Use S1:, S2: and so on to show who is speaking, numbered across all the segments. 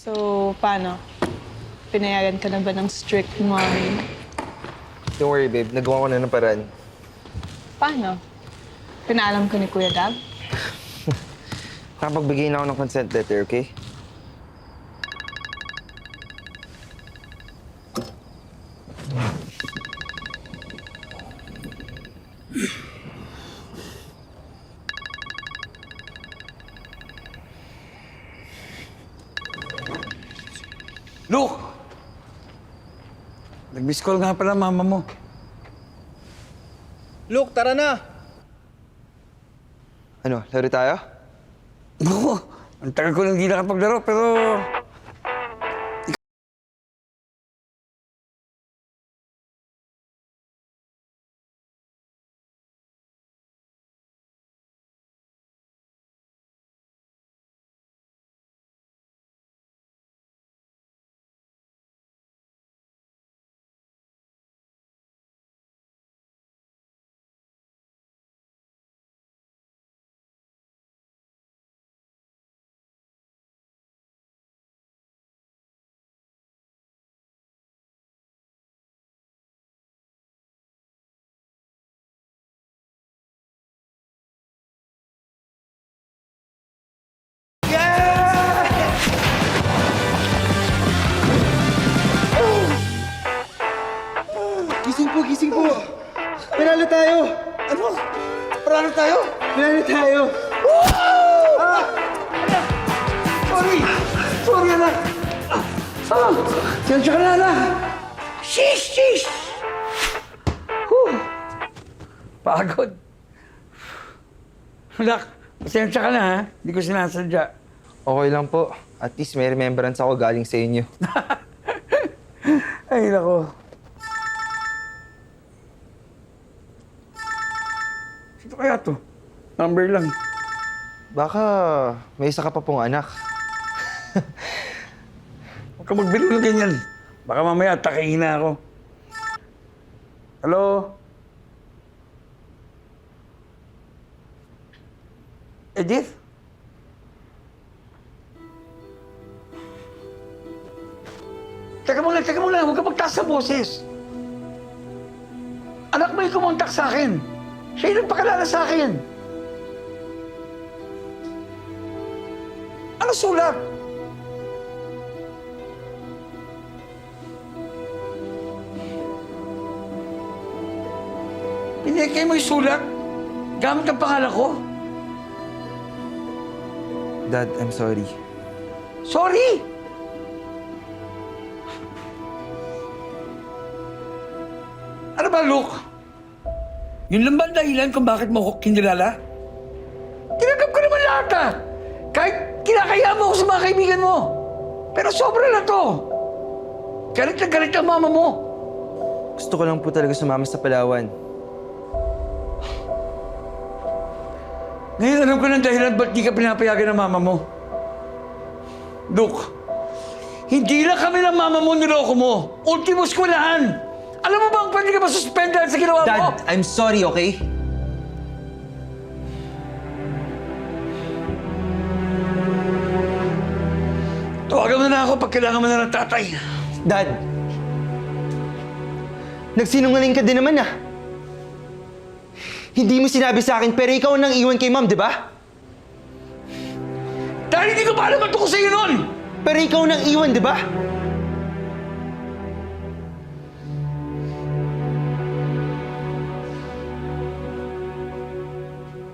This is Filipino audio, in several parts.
S1: So, paano? Pinayagan ka na ba ng strict mommy?
S2: Don't worry, babe. Nagawa ko na ng paraan.
S1: Paano? Pinaalam ko ni Kuya Gab?
S2: Nakapagbigay na ako ng consent letter, okay?
S3: Luke! Nag-miss call nga pala mama mo.
S2: Luke, tara na! Ano, laro tayo?
S3: Oo, ang tagal ko lang hindi nakapaglaro, pero...
S2: Gising po, gising po! Pinalo tayo!
S3: Ano? Parano tayo?
S2: Pinalo tayo!
S3: Sorry! Sorry, anak! Sensya ka na, anak! Shish! Shish! Pagod. Anak, pasensya ka na, ha? Hindi ko sinasadya.
S2: Okay lang po. At least may remembrance ako galing sa inyo.
S3: Ay, nako. Sino kaya to? Number lang.
S2: Baka may isa ka pa pong anak.
S3: Huwag ka magbiro ng ganyan. Baka mamaya takihin na ako. Hello? Edith? Teka muna. Huwag ka magtaas sa boses. Anak mo yung kumontak sa akin. Siya yung nagpakilala sa akin. Ano sulat? Pinekay mo yung sulat gamit ang pangalan ko.
S2: Dad, I'm sorry.
S3: Sorry! Ano ba, Luke? Yun lang ba ang dahilan kung bakit mo ako kinilala? Tinanggap ko naman lahat, ah! Kahit kinakaya mo ako sa mga kaibigan mo. Pero sobra na to. Galit na galit ang mama mo.
S2: Gusto ko lang po talaga sumama sa Palawan.
S3: Ngayon alam ko ng dahilan ba't di ka pinapayagan ng mama mo. Luke, hindi lang kami ng mama mo niloko mo. Ultimo eskwelahan. Alam mo bang pwede ka ba suspended sa ginawa mo?
S2: Dad, I'm sorry, okay?
S3: Tawagan mo na ako pag kailangan mo na ng tatay.
S2: Dad! Nagsinungaling ka din naman, ah. Hindi mo sinabi sa akin, pero ikaw ang nang iwan kay Mom, di ba?
S3: Dahil hindi ko pa alam ang tungkol sa'yo nun!
S2: Pero ikaw ang nang iwan, di ba?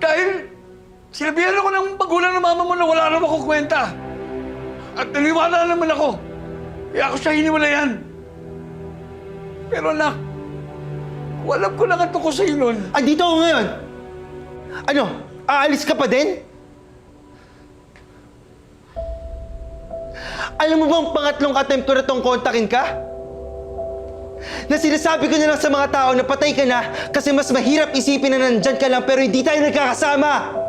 S3: Dahil sinabihan ako ng magulang ng mama mo na wala naman akong kwenta. At naniwala naman ako. Kaya ako siya hiniwalayan. Pero anak, kung alam ko lang ang tungkol sa'yo nun,
S2: Andito ako ngayon. Ano? Aalis ka pa din? Alam mo bang pangatlong attempt ko na tong kontakin ka? Na sinasabi ko na lang sa mga tao na patay ka na kasi mas mahirap isipin na nandyan ka lang pero hindi tayo nagkakasama!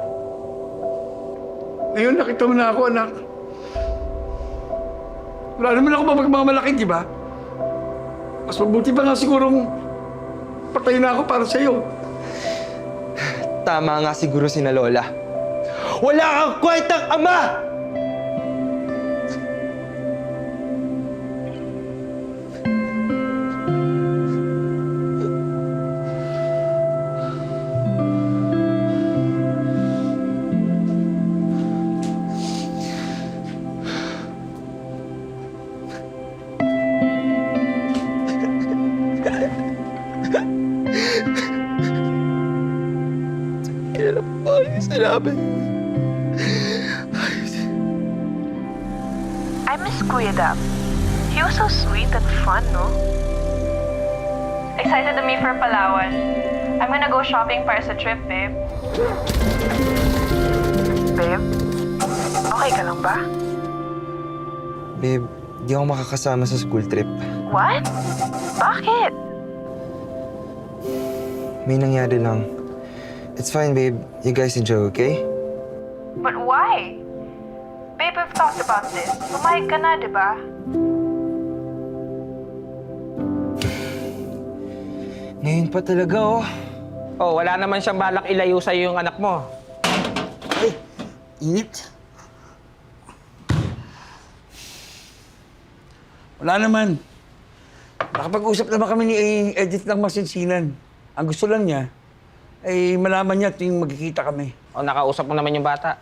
S3: ngayon nakita mo na ako, anak. Wala naman ako mapagmamalaki, di ba? Mas mabuti pa nga sigurong patay na ako para sa'yo.
S2: Tama nga siguro si na Lola. Wala kang kwentang ama! Ayos sinabi.
S4: I miss Kuya Dap. He was so sweet and fun, no?
S5: Excited to meet for Palawan. I'm gonna go shopping para sa trip, babe.
S4: Babe, okay ka lang ba?
S2: Babe, di ako makakasama sa school trip.
S4: What? Bakit?
S2: May nangyari lang. It's fine, babe. You guys enjoy, okay?
S4: But why? Babe, we've talked about this. Pumayag ka na, di ba?
S2: Ngayon pa talaga, oh.
S6: Oh, wala naman siyang balak ilayo sa'yo yung anak mo.
S3: Ay, init. Wala naman. Nakapag-usap naman kami ni Edith ng masinsinan. Ang gusto lang niya, ay malaman niya tuwing magkikita kami.
S6: O, nakausap mo naman yung bata.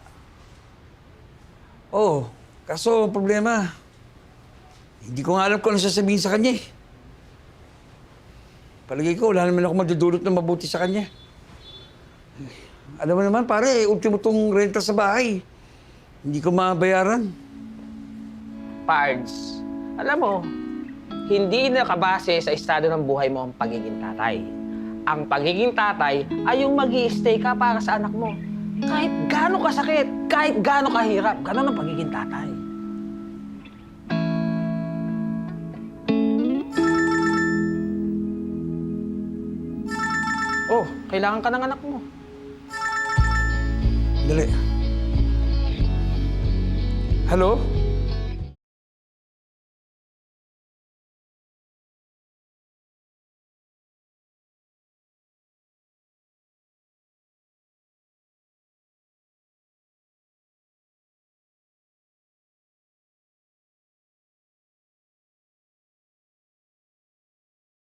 S3: Oo, kaso ang problema, hindi ko nga alam kung ano sasabihin sa kanya eh. Palagay ko, wala naman ako madudulot na mabuti sa kanya. Alam mo naman, pare, ultimo tong renta sa bahay. Hindi ko mabayaran.
S6: Pards, alam mo, hindi nakabase sa estado ng buhay mo ang pagiging tatay. Ang pagiging tatay ay yung mag-i-stay ka para sa anak mo. Kahit gaano kasakit, kahit gaano kahirap, ganon ang pagiging tatay. Oh, kailangan ka ng anak mo.
S3: Dali. Hello?